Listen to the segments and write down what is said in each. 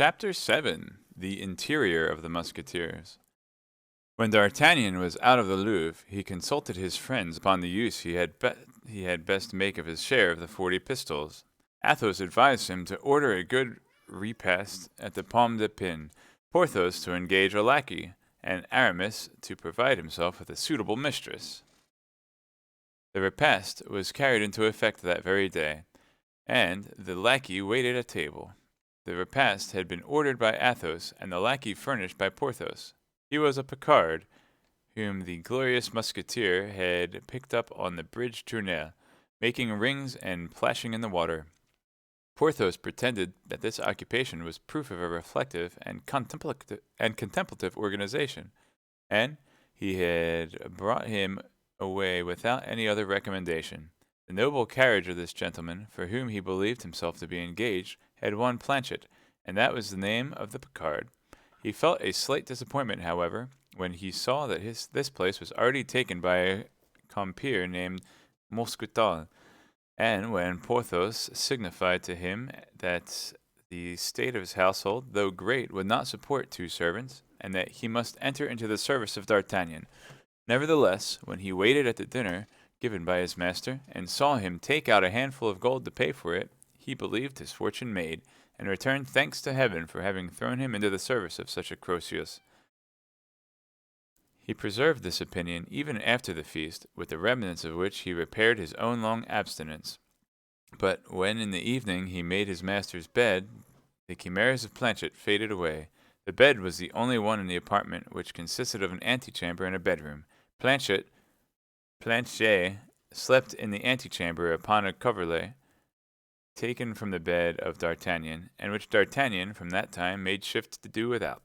Chapter 7 The Interior of the Musketeers. When D'Artagnan was out of the Louvre, he consulted his friends upon the use he had best make of his share of the 40 pistoles. Athos advised him to order a good repast at the Pomme de Pin, Porthos to engage a lackey, and Aramis to provide himself with a suitable mistress. The repast was carried into effect that very day, and the lackey waited at table. The repast had been ordered by Athos, and the lackey furnished by Porthos. He was a Picard, whom the glorious Musketeer had picked up on the bridge Tournelle, making rings and plashing in the water. Porthos pretended that this occupation was proof of a reflective and contemplative organization, and he had brought him away without any other recommendation. The noble carriage of this gentleman, for whom he believed himself to be engaged, had one Planchet, and that was the name of the Picard. He felt a slight disappointment, however, when he saw that this place was already taken by a compeer named Musketeers, and when Porthos signified to him that the state of his household, though great, would not support 2 servants, and that he must enter into the service of D'Artagnan. Nevertheless, when he waited at the dinner given by his master, and saw him take out a handful of gold to pay for it, he believed his fortune made, and returned thanks to heaven for having thrown him into the service of such a Croesus. He preserved this opinion even after the feast, with the remnants of which he repaired his own long abstinence. But when in the evening he made his master's bed, the chimeras of Planchet faded away. The bed was the only one in the apartment, which consisted of an antechamber and a bedroom. Planchet slept in the antechamber upon a coverlet taken from the bed of D'Artagnan, and which D'Artagnan from that time made shift to do without.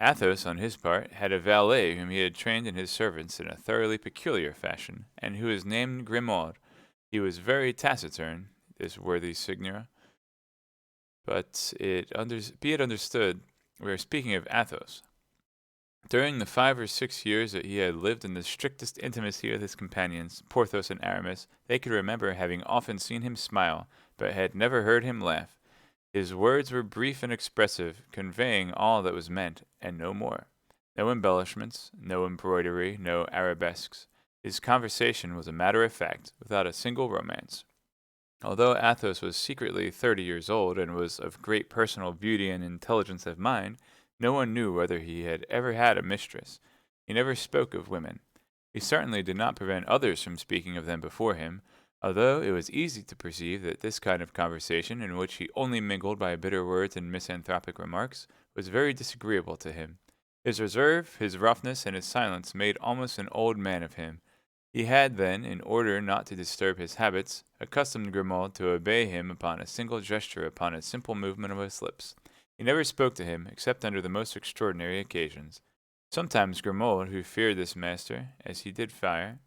Athos, on his part, had a valet whom he had trained in his servants in a thoroughly peculiar fashion, and who was named Grimaud. He was very taciturn, this worthy seigneur, but be it understood, we are speaking of Athos. During the 5 or 6 years that he had lived in the strictest intimacy with his companions, Porthos and Aramis, they could remember having often seen him smile, but had never heard him laugh. His words were brief and expressive, conveying all that was meant, and no more. No embellishments, no embroidery, no arabesques. His conversation was a matter of fact, without a single romance. Although Athos was secretly 30 years old, and was of great personal beauty and intelligence of mind, no one knew whether he had ever had a mistress. He never spoke of women. He certainly did not prevent others from speaking of them before him, although it was easy to perceive that this kind of conversation, in which he only mingled by bitter words and misanthropic remarks, was very disagreeable to him. His reserve, his roughness, and his silence made almost an old man of him. He had then, in order not to disturb his habits, accustomed Grimaud to obey him upon a single gesture, upon a simple movement of his lips. He never spoke to him, except under the most extraordinary occasions. Sometimes Grimaud, who feared this master, as he did fire,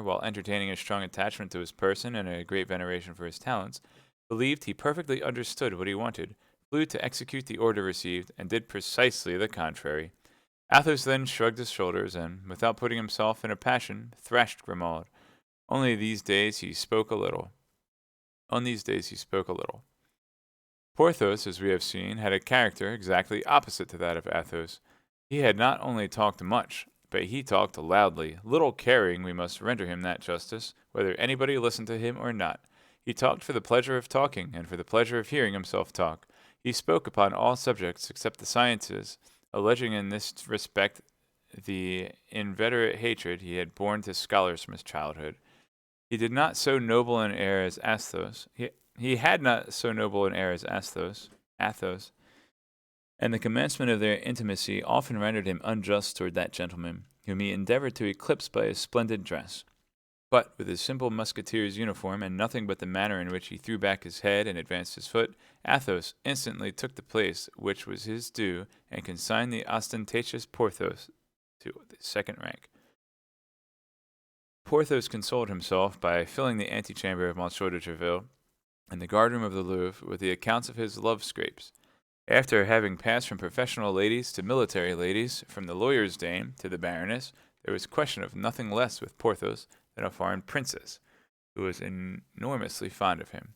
while entertaining a strong attachment to his person and a great veneration for his talents, believed he perfectly understood what he wanted, flew to execute the order received, and did precisely the contrary. Athos then shrugged his shoulders, and, without putting himself in a passion, thrashed Grimaud. On these days he spoke a little. Porthos, as we have seen, had a character exactly opposite to that of Athos. He had not only talked much, but he talked loudly, little caring, we must render him that justice, whether anybody listened to him or not. He talked for the pleasure of talking, and for the pleasure of hearing himself talk. He spoke upon all subjects except the sciences, alleging in this respect the inveterate hatred he had borne to scholars from his childhood. He did not so noble an air as Athos. He had not so noble an air as Athos, and the commencement of their intimacy often rendered him unjust toward that gentleman, whom he endeavored to eclipse by his splendid dress. But with his simple musketeer's uniform, and nothing but the manner in which he threw back his head and advanced his foot, Athos instantly took the place which was his due, and consigned the ostentatious Porthos to the second rank. Porthos consoled himself by filling the antechamber of M. de Treville and the guardroom of the Louvre with the accounts of his love scrapes. After having passed from professional ladies to military ladies, from the lawyer's dame to the baroness, there was question of nothing less with Porthos than a foreign princess, who was enormously fond of him.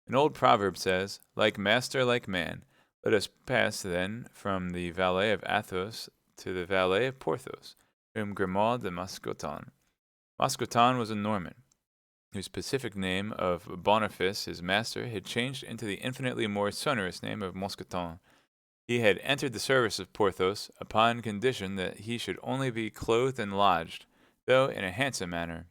An old proverb says, "Like master, like man." Let us pass then from the valet of Athos to the valet of Porthos, whom Grimaud de Mousqueton. Mousqueton was a Norman, whose pacific name of Boniface, his master, had changed into the infinitely more sonorous name of Mousqueton. He had entered the service of Porthos upon condition that he should only be clothed and lodged, though in a handsome manner.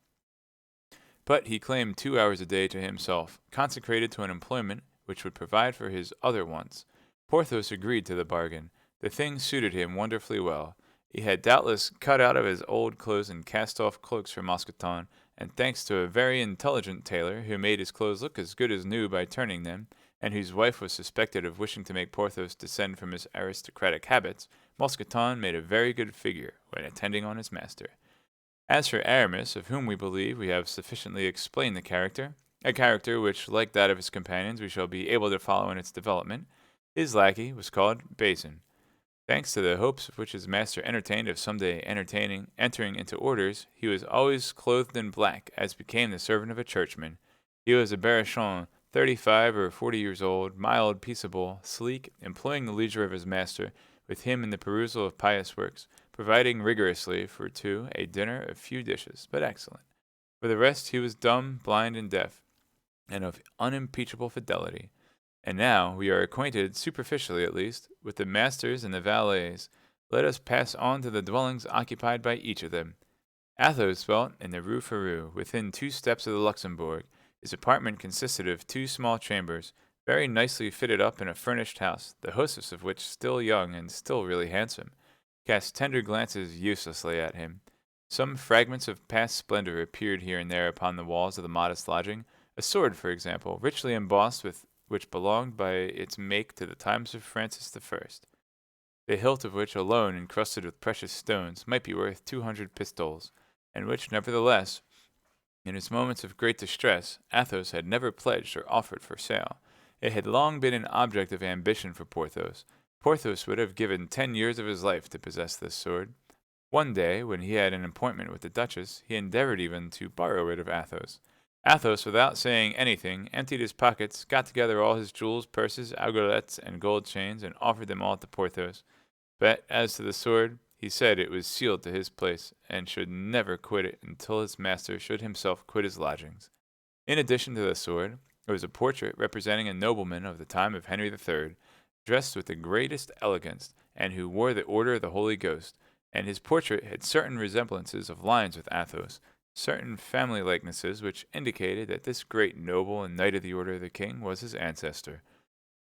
But he claimed 2 hours a day to himself, consecrated to an employment which would provide for his other wants. Porthos agreed to the bargain. The thing suited him wonderfully well. He had doubtless cut out of his old clothes and cast-off cloaks for Mousqueton, and thanks to a very intelligent tailor, who made his clothes look as good as new by turning them, and whose wife was suspected of wishing to make Porthos descend from his aristocratic habits, Mousqueton made a very good figure when attending on his master. As for Aramis, of whom we believe we have sufficiently explained the character, a character which, like that of his companions, we shall be able to follow in its development, his lackey was called Bazin. Thanks to the hopes which his master entertained of some day entering into orders, he was always clothed in black, as became the servant of a churchman. He was a Berrichon, 35 or 40 years old, mild, peaceable, sleek, employing the leisure of his master with him in the perusal of pious works, providing rigorously for two a dinner of few dishes, but excellent. For the rest, he was dumb, blind, and deaf, and of unimpeachable fidelity. And now we are acquainted, superficially at least, with the masters and the valets. Let us pass on to the dwellings occupied by each of them. Athos dwelt in the Rue Férou, within 2 steps of the Luxembourg. His apartment consisted of 2 small chambers, very nicely fitted up in a furnished house, the hostess of which, still young and still really handsome, cast tender glances uselessly at him. Some fragments of past splendor appeared here and there upon the walls of the modest lodging, a sword, for example, richly embossed with which belonged by its make to the times of Francis I, the hilt of which alone, encrusted with precious stones, might be worth 200 pistoles, and which, nevertheless, in his moments of great distress, Athos had never pledged or offered for sale. It had long been an object of ambition for Porthos. Porthos would have given 10 years of his life to possess this sword. One day, when he had an appointment with the Duchess, he endeavored even to borrow it of Athos. Athos, without saying anything, emptied his pockets, got together all his jewels, purses, aiguillettes, and gold chains, and offered them all to Porthos. But as to the sword, he said it was sealed to his place, and should never quit it until his master should himself quit his lodgings. In addition to the sword, there was a portrait representing a nobleman of the time of Henry III, dressed with the greatest elegance, and who wore the Order of the Holy Ghost, and his portrait had certain resemblances of lines with Athos, certain family likenesses which indicated that this great noble and knight of the Order of the King was his ancestor.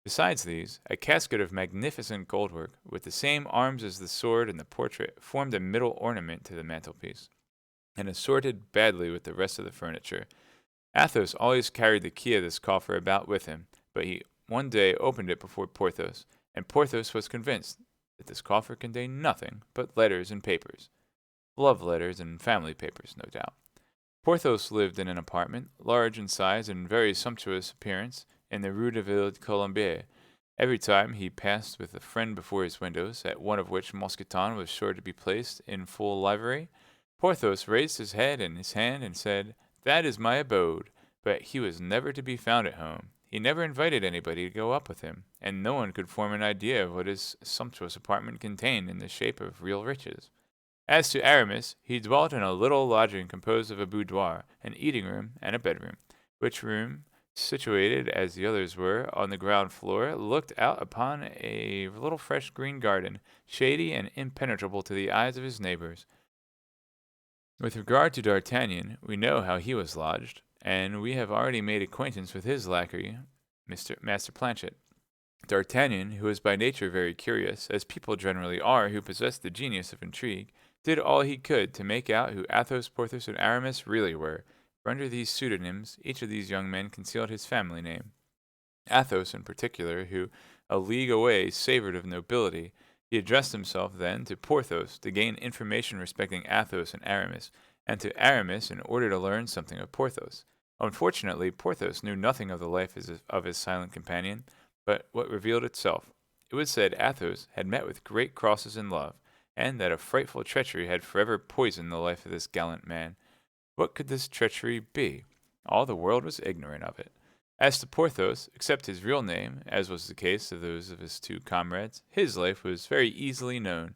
Besides these, a casket of magnificent goldwork, with the same arms as the sword and the portrait, formed a middle ornament to the mantelpiece, and assorted badly with the rest of the furniture. Athos always carried the key of this coffer about with him, but he one day opened it before Porthos, and Porthos was convinced that this coffer contained nothing but letters and papers. Love letters and family papers, no doubt. Porthos lived in an apartment, large in size and very sumptuous appearance, in the Rue de Ville Colombier. Every time he passed with a friend before his windows, at one of which Mousqueton was sure to be placed in full livery, Porthos raised his head and his hand and said, "That is my abode," but he was never to be found at home. He never invited anybody to go up with him, and no one could form an idea of what his sumptuous apartment contained in the shape of real riches. As to Aramis, he dwelt in a little lodging composed of a boudoir, an eating-room, and a bedroom, which room, situated as the others were on the ground floor, looked out upon a little fresh green garden, shady and impenetrable to the eyes of his neighbors. With regard to D'Artagnan, we know how he was lodged, and we have already made acquaintance with his lackey, Master Planchet. D'Artagnan, who was by nature very curious, as people generally are who possess the genius of intrigue, did all he could to make out who Athos, Porthos, and Aramis really were, for under these pseudonyms each of these young men concealed his family name. Athos, in particular, who a league away savored of nobility, he addressed himself then to Porthos to gain information respecting Athos and Aramis, and to Aramis in order to learn something of Porthos. Unfortunately, Porthos knew nothing of the life of his silent companion, but what revealed itself. It was said Athos had met with great crosses in love, and that a frightful treachery had forever poisoned the life of this gallant man. What could this treachery be? All the world was ignorant of it. As to Porthos, except his real name, as was the case of those of his two comrades, his life was very easily known.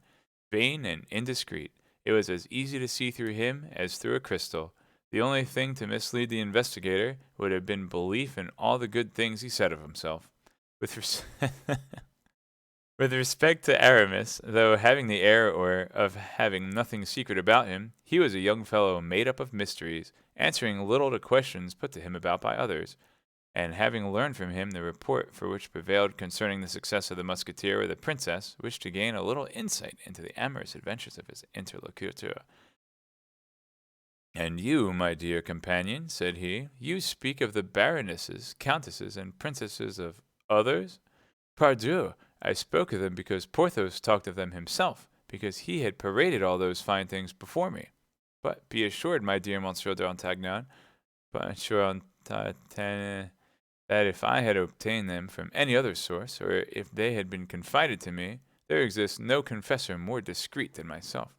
Vain and indiscreet, it was as easy to see through him as through a crystal. The only thing to mislead the investigator would have been belief in all the good things he said of himself. With, with respect to Aramis, though having the air of having nothing secret about him, he was a young fellow made up of mysteries, answering little to questions put to him about by others, and having learned from him the report for which prevailed concerning the success of the musketeer with the princess, wished to gain a little insight into the amorous adventures of his interlocutor. "And you, my dear companion," said he, "you speak of the baronesses, countesses, and princesses of others? Pardieu, I spoke of them because Porthos talked of them himself, because he had paraded all those fine things before me. But be assured, my dear Monsieur d'Artagnan, that if I had obtained them from any other source, or if they had been confided to me, there exists no confessor more discreet than myself."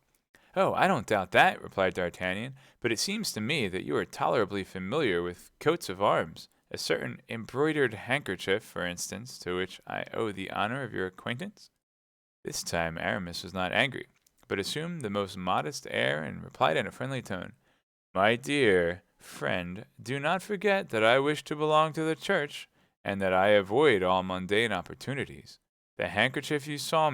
"Oh, I don't doubt that," replied D'Artagnan, "but it seems to me that you are tolerably familiar with coats of arms, a certain embroidered handkerchief, for instance, to which I owe the honor of your acquaintance." This time Aramis was not angry, but assumed the most modest air and replied in a friendly tone, "My dear friend, do not forget that I wish to belong to the church, and that I avoid all mundane opportunities. The handkerchief you saw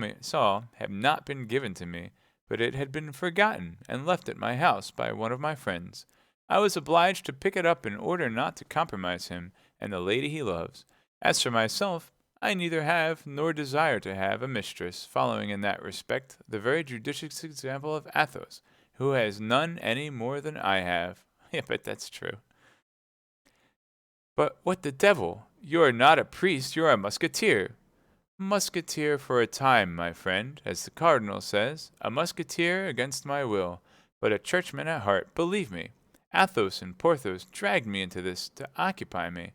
had not been given to me, but it had been forgotten and left at my house by one of my friends. I was obliged to pick it up in order not to compromise him and the lady he loves. As for myself, I neither have nor desire to have a mistress, following in that respect the very judicious example of Athos, who has none any more than I have." Yeah, but that's true. "But what the devil? You are not a priest, you are a musketeer." "Musketeer for a time, my friend, as the cardinal says, a musketeer against my will, but a churchman at heart, believe me. Athos and Porthos dragged me into this to occupy me.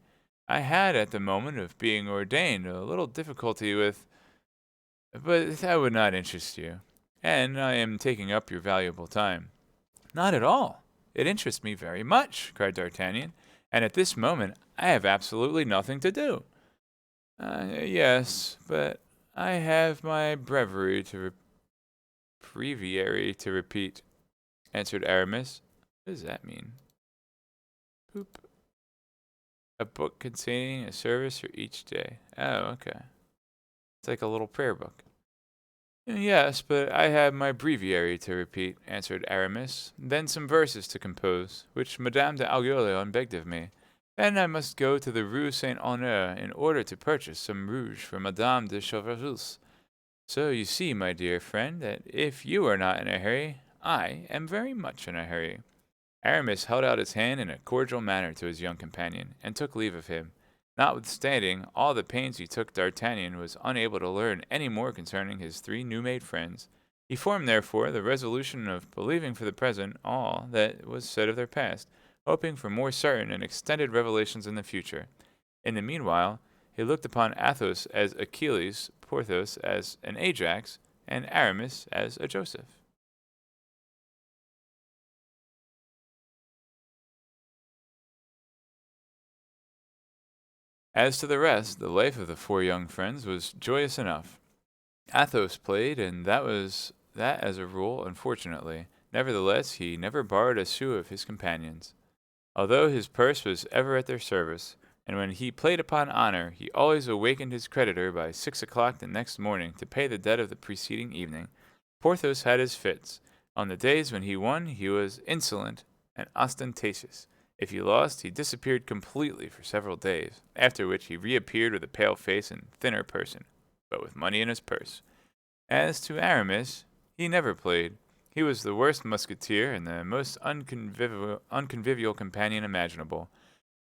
I had at the moment of being ordained a little difficulty with, but that would not interest you, and I am taking up your valuable time." "Not at all. It interests me very much," cried D'Artagnan, "and at this moment I have absolutely nothing to do." Yes, but I have my breviary to repeat," answered Aramis. "What does that mean?" Poop. "A book containing a service for each day." Oh, okay. It's like a little prayer book. "Yes, but I have my breviary to repeat," answered Aramis. "Then some verses to compose, which Madame de Aiguillon begged of me. Then I must go to the Rue Saint Honore in order to purchase some rouge for Madame de Chevreuse. So you see, my dear friend, that if you are not in a hurry, I am very much in a hurry." Aramis held out his hand in a cordial manner to his young companion, and took leave of him. Notwithstanding all the pains he took, D'Artagnan was unable to learn any more concerning his three new-made friends. He formed, therefore, the resolution of believing for the present all that was said of their past, hoping for more certain and extended revelations in the future. In the meanwhile, he looked upon Athos as Achilles, Porthos as an Ajax, and Aramis as a Joseph. As to the rest, the life of the four young friends was joyous enough. Athos played, and that was that as a rule, unfortunately. Nevertheless, he never borrowed a sou of his companions, although his purse was ever at their service, and when he played upon honor, he always awakened his creditor by 6 o'clock the next morning to pay the debt of the preceding evening. Porthos had his fits. On the days when he won, he was insolent and ostentatious. If he lost, he disappeared completely for several days, after which he reappeared with a pale face and thinner person, but with money in his purse. As to Aramis, he never played. He was the worst musketeer and the most unconvivial companion imaginable.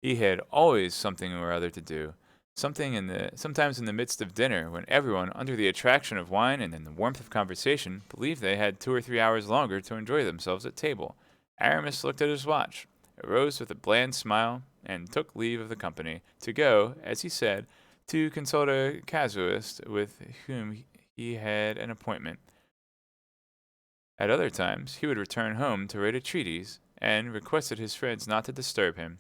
He had always something or other to do, sometimes in the midst of dinner, when everyone, under the attraction of wine and in the warmth of conversation, believed they had 2 or 3 hours longer to enjoy themselves at table. Aramis looked at his watch, arose with a bland smile, and took leave of the company, to go, as he said, to consult a casuist with whom he had an appointment. At other times he would return home to write a treatise, and requested his friends not to disturb him.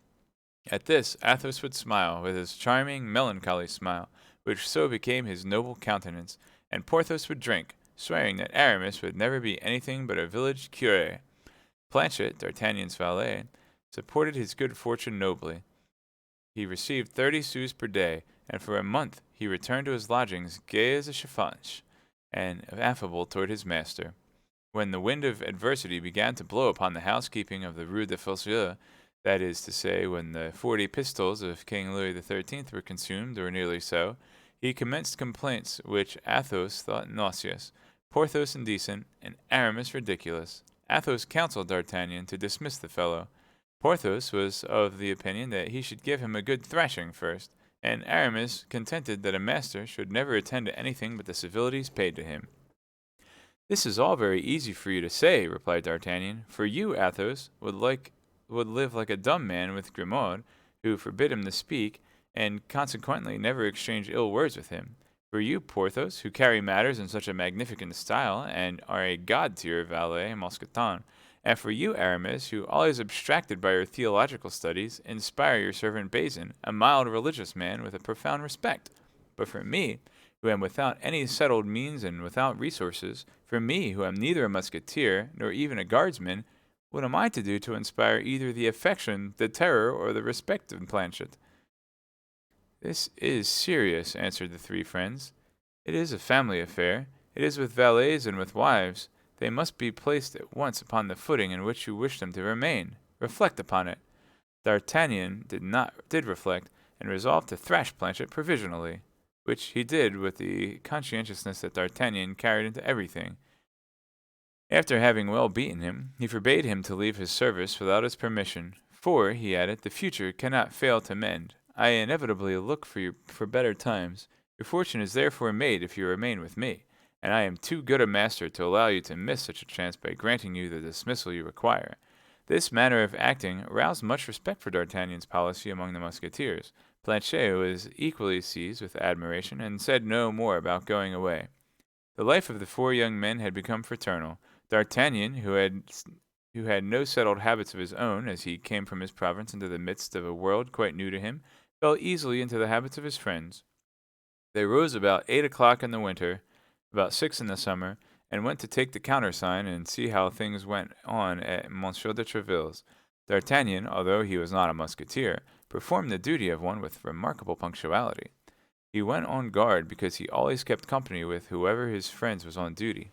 At this Athos would smile with his charming, melancholy smile, which so became his noble countenance, and Porthos would drink, swearing that Aramis would never be anything but a village curé. Planchet, D'Artagnan's valet, supported his good fortune nobly. He received 30 sous per day, and for a month he returned to his lodgings gay as a chaffinch, and affable toward his master. When the wind of adversity began to blow upon the housekeeping of the Rue de Fosseuse, that is to say, when the 40 pistoles of King Louis XIII were consumed, or nearly so, he commenced complaints which Athos thought nauseous, Porthos indecent, and Aramis ridiculous. Athos counseled D'Artagnan to dismiss the fellow. Porthos was of the opinion that he should give him a good thrashing first, and Aramis contended that a master should never attend to anything but the civilities paid to him. "This is all very easy for you to say," replied D'Artagnan, "for you, Athos, would live like a dumb man with Grimaud, who forbid him to speak, and consequently never exchange ill words with him. For you, Porthos, who carry matters in such a magnificent style, and are a god to your valet Mousqueton, and for you, Aramis, who, always abstracted by your theological studies, inspire your servant Bazin, a mild religious man, with a profound respect. But for me, who am without any settled means and without resources, for me, who am neither a musketeer nor even a guardsman, what am I to do to inspire either the affection, the terror, or the respect of Planchet?" "This is serious," answered the three friends. "It is a family affair. It is with valets and with wives. They must be placed at once upon the footing in which you wish them to remain. Reflect upon it." D'Artagnan did reflect, and resolved to thrash Planchet provisionally, which he did with the conscientiousness that D'Artagnan carried into everything. After having well beaten him, he forbade him to leave his service without his permission, "for," he added, "the future cannot fail to mend. I inevitably look for better times. Your fortune is therefore made if you remain with me, and I am too good a master to allow you to miss such a chance by granting you the dismissal you require." This manner of acting aroused much respect for D'Artagnan's policy among the Musketeers. Planchet was equally seized with admiration, and said no more about going away. The life of the four young men had become fraternal. D'Artagnan, who had no settled habits of his own, as he came from his province into the midst of a world quite new to him, fell easily into the habits of his friends. They rose about 8 o'clock in the winter, about 6 in the summer, and went to take the countersign and see how things went on at Monsieur de Treville's. D'Artagnan, although he was not a musketeer, performed the duty of one with remarkable punctuality. He went on guard because he always kept company with whoever his friends was on duty.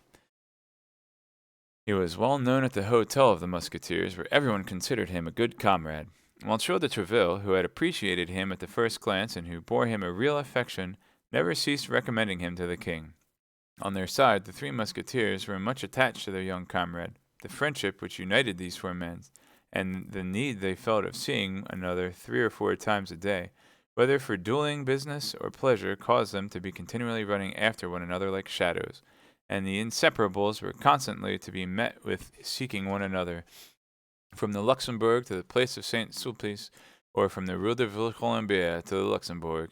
He was well known at the hotel of the Musketeers, where everyone considered him a good comrade. Monsieur de Treville, who had appreciated him at the first glance and who bore him a real affection, never ceased recommending him to the king. On their side, the three Musketeers were much attached to their young comrade. The friendship which united these four men, and the need they felt of seeing another 3 or 4 times a day, whether for dueling business or pleasure, caused them to be continually running after one another like shadows, and the inseparables were constantly to be met with seeking one another, from the Luxembourg to the place of Saint Sulpice, or from the Rue de Villecolombier to the Luxembourg.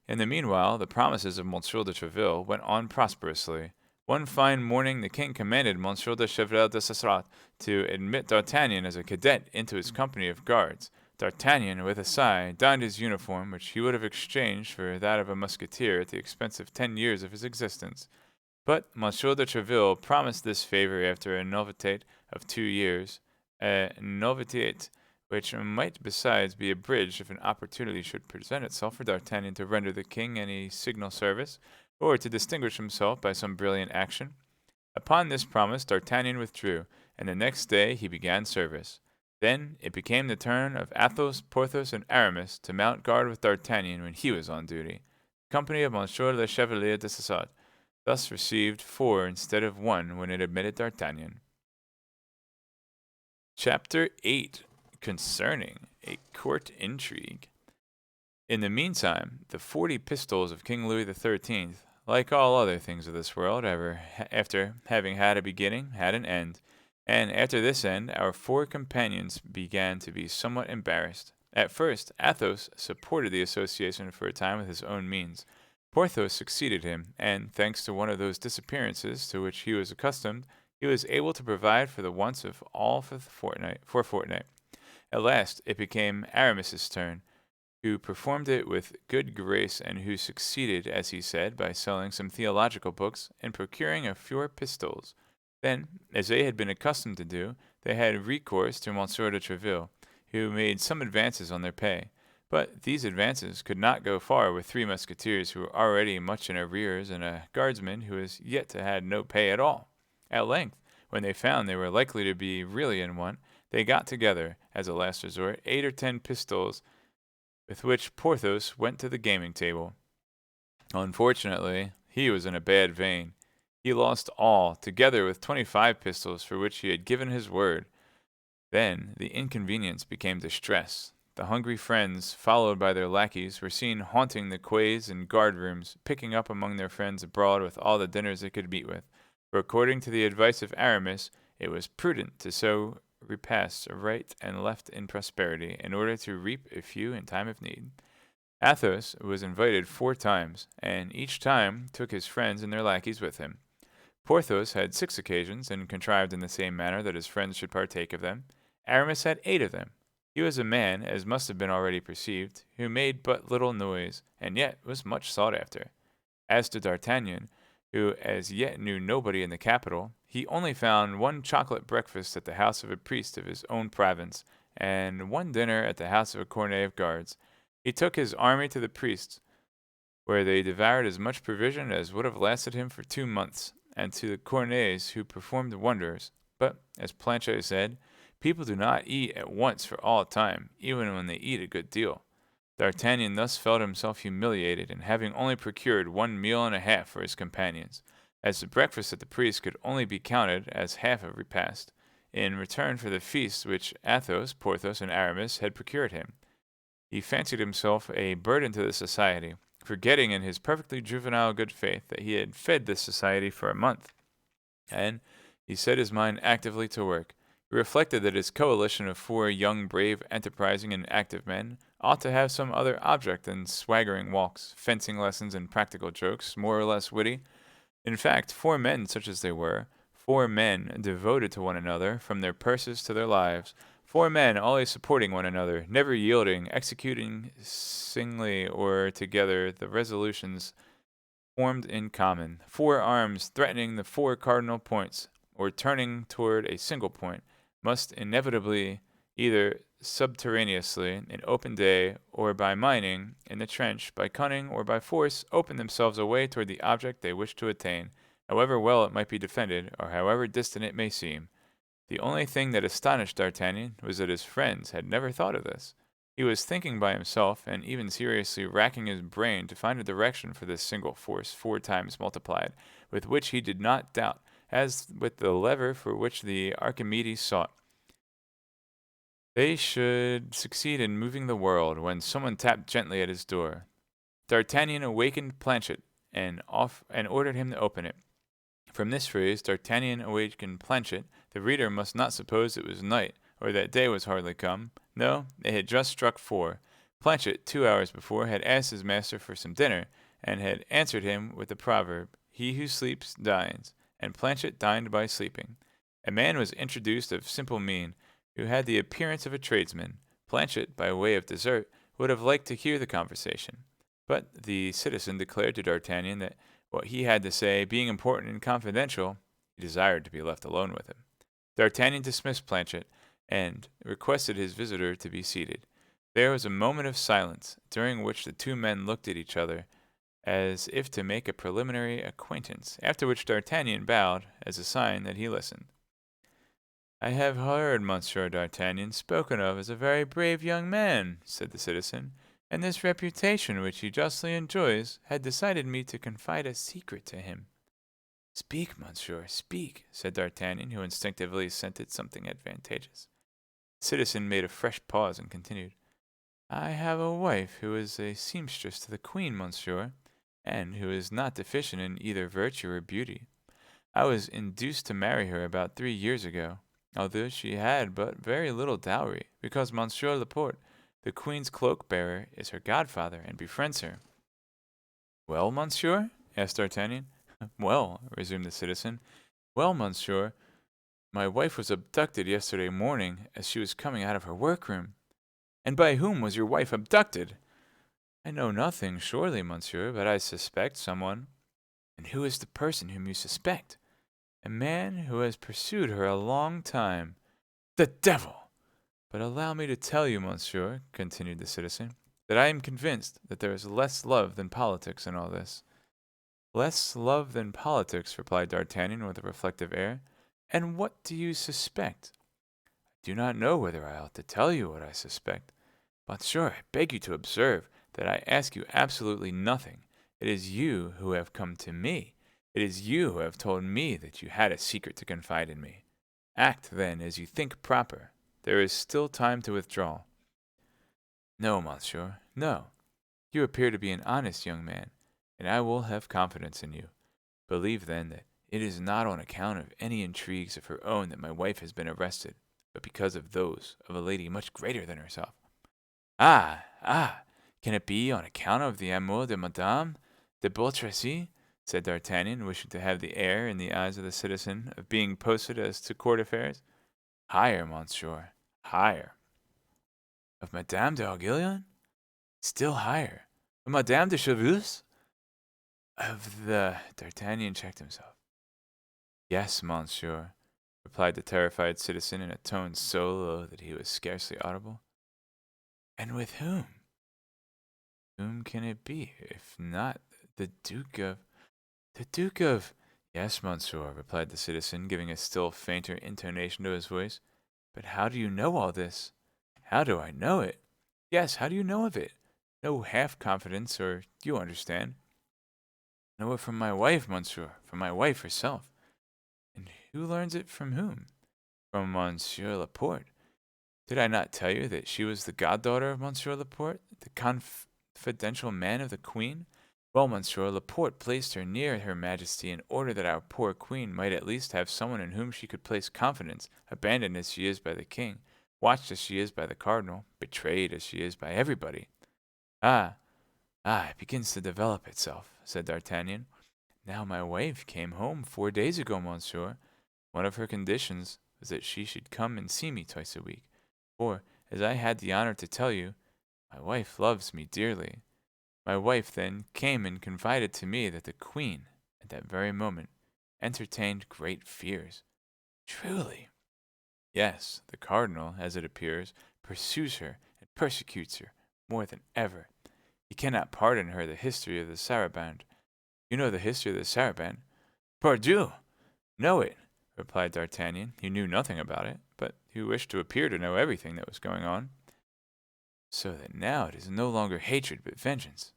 In the meanwhile, the promises of Monsieur de Treville went on prosperously. One fine morning the king commanded Monsieur de Chevreul de Sassrat to admit D'Artagnan as a cadet into his company of guards. D'Artagnan, with a sigh, donned his uniform, which he would have exchanged for that of a musketeer at the expense of 10 years of his existence. But Monsieur de Treville promised this favor after a novitiate of 2 years, a novitiate which might besides be abridged if an opportunity should present itself for D'Artagnan to render the king any signal service, or to distinguish himself by some brilliant action. Upon this promise D'Artagnan withdrew, and the next day he began service. Then it became the turn of Athos, Porthos, and Aramis to mount guard with D'Artagnan when he was on duty. The company of Monsieur le Chevalier de Sassat thus received 4 instead of 1 when it admitted D'Artagnan. Chapter 8. Concerning a court intrigue. In the meantime, the 40 pistols of King Louis XIII, like all other things of this world, after having had a beginning, had an end, and after this end our 4 companions began to be somewhat embarrassed. At first, Athos supported the association for a time with his own means. Porthos succeeded him, and, thanks to one of those disappearances to which he was accustomed, he was able to provide for the wants of all for a fortnight. At last it became Aramis's turn, who performed it with good grace, and who succeeded, as he said, by selling some theological books and procuring a few pistoles. Then, as they had been accustomed to do, they had recourse to Monsieur de Treville, who made some advances on their pay. But these advances could not go far with 3 musketeers who were already much in arrears, and a guardsman who was yet to had no pay at all. At length, when they found they were likely to be really in want, they got together, as a last resort, 8 or 10 pistols, with which Porthos went to the gaming table. Unfortunately, he was in a bad vein. He lost all, together with 25 pistols for which he had given his word. Then the inconvenience became distress. The hungry friends, followed by their lackeys, were seen haunting the quays and guard-rooms, picking up among their friends abroad with all the dinners they could meet with. For according to the advice of Aramis, it was prudent to sow repasts right and left in prosperity, in order to reap a few in time of need. Athos was invited 4 times, and each time took his friends and their lackeys with him. Porthos had 6 occasions, and contrived in the same manner that his friends should partake of them. Aramis had 8 of them. He was a man, as must have been already perceived, who made but little noise, and yet was much sought after. As to D'Artagnan, who as yet knew nobody in the capital, he only found 1 chocolate breakfast at the house of a priest of his own province, and 1 dinner at the house of a cornet of guards. He took his army to the priest's, where they devoured as much provision as would have lasted him for 2 months, and to the cornets, who performed wonders. But, as Planchet said, people do not eat at once for all time, even when they eat a good deal. D'Artagnan thus felt himself humiliated in having only procured 1 meal and a half for his companions, as the breakfast at the priest could only be counted as half a repast, in return for the feast which Athos, Porthos, and Aramis had procured him. He fancied himself a burden to the society, forgetting in his perfectly juvenile good faith that he had fed this society for a month, and he set his mind actively to work. He reflected that his coalition of 4 young, brave, enterprising, and active men ought to have some other object than swaggering walks, fencing lessons, and practical jokes, more or less witty. In fact, 4 men such as they were, 4 men devoted to one another, from their purses to their lives, 4 men always supporting one another, never yielding, executing singly or together the resolutions formed in common, 4 arms threatening the 4 cardinal points, or turning toward a single point, must inevitably, either subterraneously, in open day, or by mining, in the trench, by cunning, or by force, open themselves a way toward the object they wish to attain, however well it might be defended, or however distant it may seem. The only thing that astonished D'Artagnan was that his friends had never thought of this. He was thinking by himself, and even seriously racking his brain to find a direction for this single force 4 times multiplied, with which he did not doubt, as with the lever for which the Archimedes sought. They should succeed in moving the world, when someone tapped gently at his door. D'Artagnan awakened Planchet, and ordered him to open it. From this phrase, D'Artagnan awakened Planchet, the reader must not suppose it was night, or that day was hardly come. No, it had just struck 4. Planchet, 2 hours before, had asked his master for some dinner, and had answered him with the proverb, "He who sleeps dines," and Planchet dined by sleeping. A man was introduced of simple mien, who had the appearance of a tradesman. Planchet, by way of dessert, would have liked to hear the conversation, but the citizen declared to D'Artagnan that what he had to say being important and confidential, he desired to be left alone with him. D'Artagnan dismissed Planchet, and requested his visitor to be seated. There was a moment of silence, during which the 2 men looked at each other, as if to make a preliminary acquaintance, after which D'Artagnan bowed, as a sign that he listened. "I have heard Monsieur D'Artagnan spoken of as a very brave young man," said the citizen, "and this reputation which he justly enjoys had decided me to confide a secret to him." "Speak, monsieur, speak," said D'Artagnan, who instinctively scented something advantageous. The citizen made a fresh pause and continued, "I have a wife who is a seamstress to the queen, monsieur, and who is not deficient in either virtue or beauty. I was induced to marry her about 3 years ago, although she had but very little dowry, because Monsieur Laporte, the queen's cloak-bearer, is her godfather and befriends her." "Well, monsieur?" asked D'Artagnan. "Well," resumed the citizen, "well, monsieur, My wife was abducted yesterday morning as she was coming out of her workroom. And by whom was your wife abducted? I know nothing, surely, monsieur, but I suspect someone. And who is the person whom you suspect? A man who has pursued her a long time. The devil! But allow me to tell you, monsieur, continued the citizen, that I am convinced that there is less love than politics in all this. Less love than politics, replied D'Artagnan with a reflective air. And what do you suspect? I do not know whether I ought to tell you what I suspect. Monsieur, I beg you to observe that I ask you absolutely nothing. It is you who have come to me. It is you who have told me that you had a secret to confide in me. Act, then, as you think proper. There is still time to withdraw. No, monsieur, no. You appear to be an honest young man, and I will have confidence in you. Believe, then, that it is not on account of any intrigues of her own that my wife has been arrested, but because of those of a lady much greater than herself. Ah, can it be on account of the amour de Madame de Beautrecy? Said D'Artagnan, wishing to have the air, in the eyes of the citizen, of being posted as to court affairs. Higher, monsieur, higher. Of Madame d'Arguillon? Still higher. Of Madame de Chevreuse? Of the... D'Artagnan checked himself. Yes, monsieur, replied the terrified citizen in a tone so low that he was scarcely audible. And with whom? Whom can it be, if not the Duke of... The Duke of... Yes, monsieur, replied the citizen, giving a still fainter intonation to his voice. But how do you know all this? How do I know it? Yes, how do you know of it? No half-confidence, or you understand. Know it from my wife, monsieur, from my wife herself. And who learns it from whom? From Monsieur Laporte. Did I not tell you that she was the goddaughter of Monsieur Laporte, the confidential man of the Queen? Well, Monsieur Laporte placed her near Her Majesty in order that our poor Queen might at least have someone in whom she could place confidence, abandoned as she is by the King, watched as she is by the Cardinal, betrayed as she is by everybody. Ah, it begins to develop itself, said D'Artagnan. Now my wife came home 4 days ago, monsieur. One of her conditions was that she should come and see me twice a week. For, as I had the honor to tell you, my wife loves me dearly. My wife then came and confided to me that the Queen, at that very moment, entertained great fears. Truly? Yes, the Cardinal, as it appears, pursues her and persecutes her more than ever. He cannot pardon her the history of the saraband. You know the history of the saraband? Pardieu! Know it, replied D'Artagnan. He knew nothing about it, but he wished to appear to know everything that was going on. So that now it is no longer hatred but vengeance.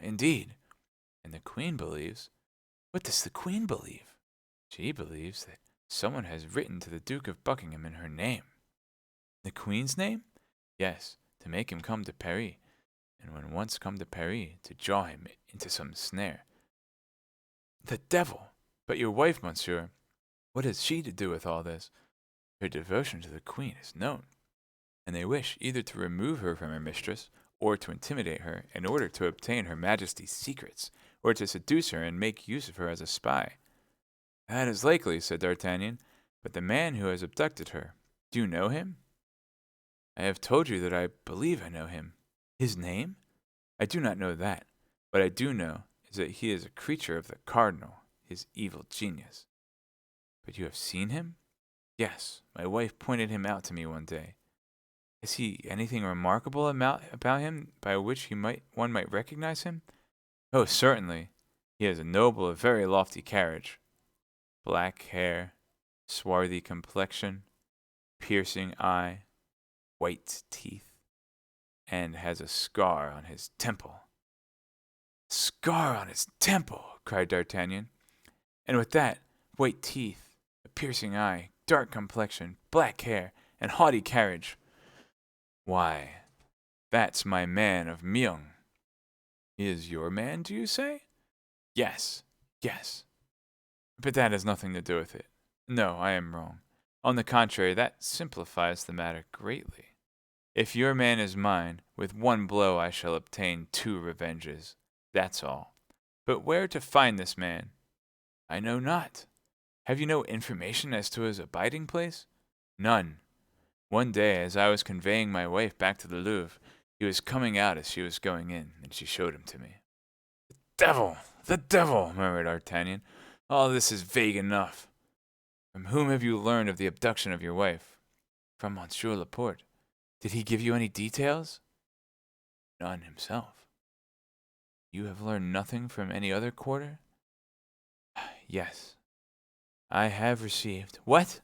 Indeed. And the Queen believes... What does the Queen believe? She believes that someone has written to the Duke of Buckingham in her name. The Queen's name? Yes, to make him come to Paris, and when once come to Paris, to draw him into some snare. The devil! But your wife, monsieur, what has she to do with all this? Her devotion to the Queen is known, and they wish either to remove her from her mistress, or to intimidate her in order to obtain Her Majesty's secrets, or to seduce her and make use of her as a spy. That is likely, said D'Artagnan, but the man who has abducted her, do you know him? I have told you that I believe I know him. His name? I do not know that. What I do know is that he is a creature of the Cardinal, his evil genius. But you have seen him? Yes, my wife pointed him out to me one day. Is he anything remarkable about him by which one might recognize him? Oh, certainly. He has a noble, a very lofty carriage. Black hair, swarthy complexion, piercing eye, white teeth, and has a scar on his temple. Scar on his temple, cried D'Artagnan. And with that, white teeth, a piercing eye, dark complexion, black hair, and haughty carriage. Why, that's my man of Meung. He is your man, do you say? Yes. But that has nothing to do with it. No, I am wrong. On the contrary, that simplifies the matter greatly. If your man is mine, with one blow I shall obtain 2 revenges. That's all. But where to find this man? I know not. Have you no information as to his abiding place? None. One day, as I was conveying my wife back to the Louvre, he was coming out as she was going in, and she showed him to me. Devil! The devil! Murmured D'Artagnan. All this is vague enough. From whom have you learned of the abduction of your wife? From Monsieur Laporte. Did he give you any details? None himself. You have learned nothing from any other quarter? Yes. I have received. What?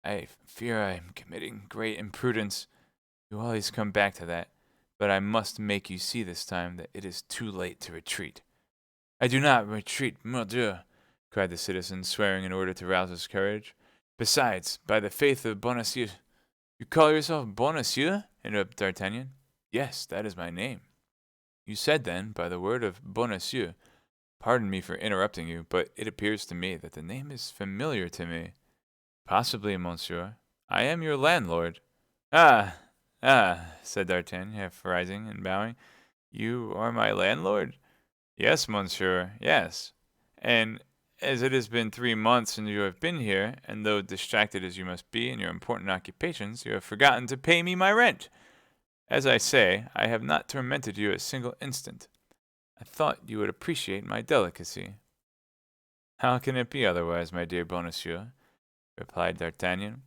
I fear I am committing great imprudence. You always come back to that, but I must make you see this time that it is too late to retreat. I do not retreat, mordieu, cried the citizen, swearing in order to rouse his courage. Besides, by the faith of Bonacieux— You call yourself Bonacieux? Interrupted D'Artagnan. Yes, that is my name. You said then, by the word of Bonacieux— Pardon me for interrupting you, but it appears to me that the name is familiar to me. Possibly, monsieur. I am your landlord. Ah, said D'Artagnan, half rising and bowing. You are my landlord? Yes, monsieur, yes. And as it has been 3 months since you have been here, and though distracted as you must be in your important occupations, you have forgotten to pay me my rent. As I say, I have not tormented you a single instant. I thought you would appreciate my delicacy. How can it be otherwise, my dear Bonacieux? Replied D'Artagnan.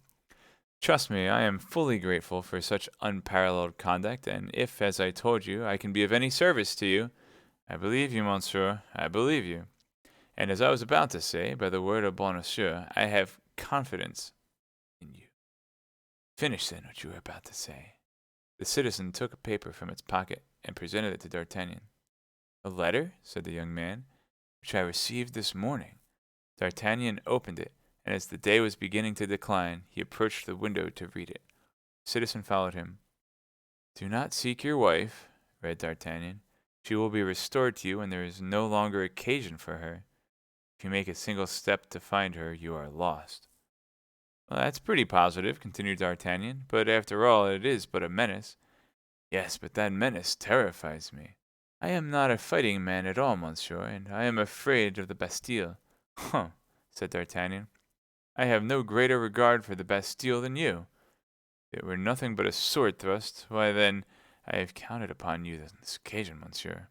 Trust me, I am fully grateful for such unparalleled conduct, and if, as I told you, I can be of any service to you, I believe you, monsieur, I believe you. And as I was about to say, by the word of Bonacieux, I have confidence in you. Finish then what you were about to say. The citizen took a paper from its pocket and presented it to D'Artagnan. A letter, said the young man, which I received this morning. D'Artagnan opened it, and as the day was beginning to decline, he approached the window to read it. The citizen followed him. Do not seek your wife, read D'Artagnan. She will be restored to you when there is no longer occasion for her. If you make a single step to find her, you are lost. Well, that's pretty positive, continued D'Artagnan, but after all, it is but a menace. Yes, but that menace terrifies me. I am not a fighting man at all, monsieur, and I am afraid of the Bastille. Huh, said D'Artagnan. I have no greater regard for the Bastille than you. If it were nothing but a sword thrust, why then, I have counted upon you on this occasion, monsieur.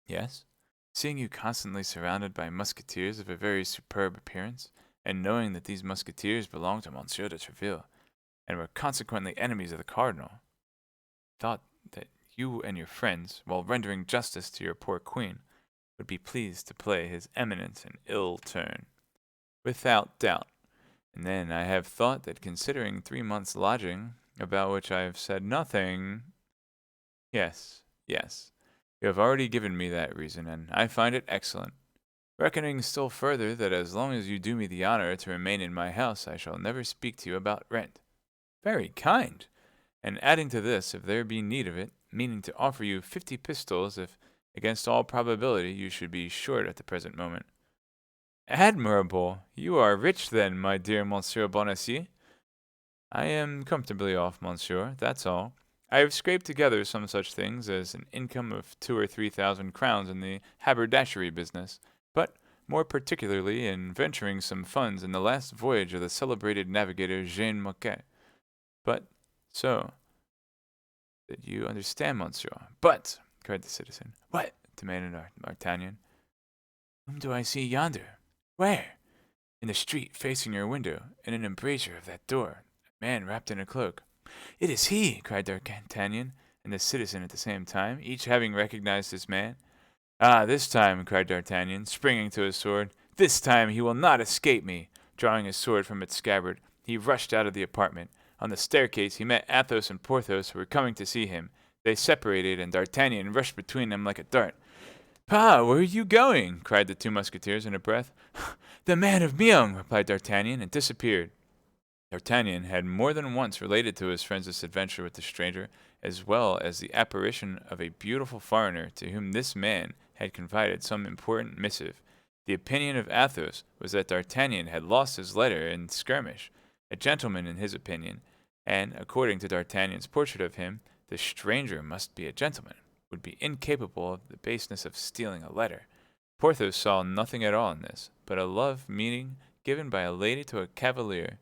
Yes? Seeing you constantly surrounded by musketeers of a very superb appearance, and knowing that these musketeers belonged to Monsieur de Tréville, and were consequently enemies of the cardinal, thought that you and your friends, while rendering justice to your poor queen, would be pleased to play his eminence an ill turn. Without doubt. And then I have thought that considering 3 months' lodging, about which I have said nothing— Yes. You have already given me that reason, and I find it excellent. Reckoning still further that as long as you do me the honor to remain in my house, I shall never speak to you about rent. Very kind. And adding to this, if there be need of it, meaning to offer you 50 pistoles if, against all probability, you should be short at the present moment. Admirable! You are rich then, my dear Monsieur Bonacieux. I am comfortably off, monsieur, that's all. I have scraped together some such things as an income of 2,000 or 3,000 crowns in the haberdashery business, but more particularly in venturing some funds in the last voyage of the celebrated navigator Jean Mocquet. But so that you understand, monsieur. But, cried the citizen. What? Demanded D'Artagnan. Whom do I see yonder? Where? In the street, facing your window, in an embrasure of that door, a man wrapped in a cloak. It is he, cried D'Artagnan and the citizen at the same time, each having recognized his man. Ah, this time, cried D'Artagnan, springing to his sword, this time he will not escape me. Drawing his sword from its scabbard, he rushed out of the apartment. On the staircase he met Athos and Porthos, who were coming to see him. They separated, and D'Artagnan rushed between them like a dart. "Pa, where are you going?" cried the 2 musketeers in a breath. "The man of Meung," replied D'Artagnan, and disappeared. D'Artagnan had more than once related to his friends this adventure with the stranger, as well as the apparition of a beautiful foreigner to whom this man had confided some important missive. The opinion of Athos was that D'Artagnan had lost his letter in skirmish, a gentleman in his opinion, and, according to D'Artagnan's portrait of him, the stranger must be a gentleman, would be incapable of the baseness of stealing a letter. Porthos saw nothing at all in this, but but a love meaning given by a lady to a cavalier,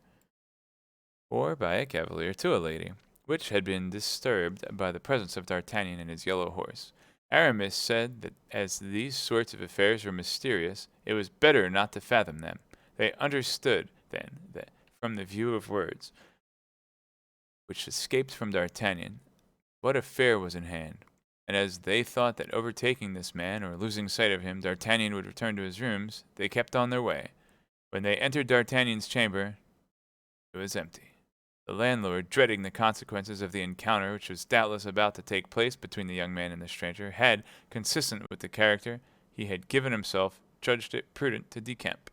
or by a cavalier to a lady, which had been disturbed by the presence of D'Artagnan and his yellow horse. Aramis said that as these sorts of affairs were mysterious, it was better not to fathom them. They understood, then, that from the view of words, which escaped from D'Artagnan, what affair was in hand. And as they thought that overtaking this man, or losing sight of him, D'Artagnan would return to his rooms, they kept on their way. When they entered D'Artagnan's chamber, it was empty. The landlord, dreading the consequences of the encounter which was doubtless about to take place between the young man and the stranger, had, consistent with the character he had given himself, judged it prudent to decamp.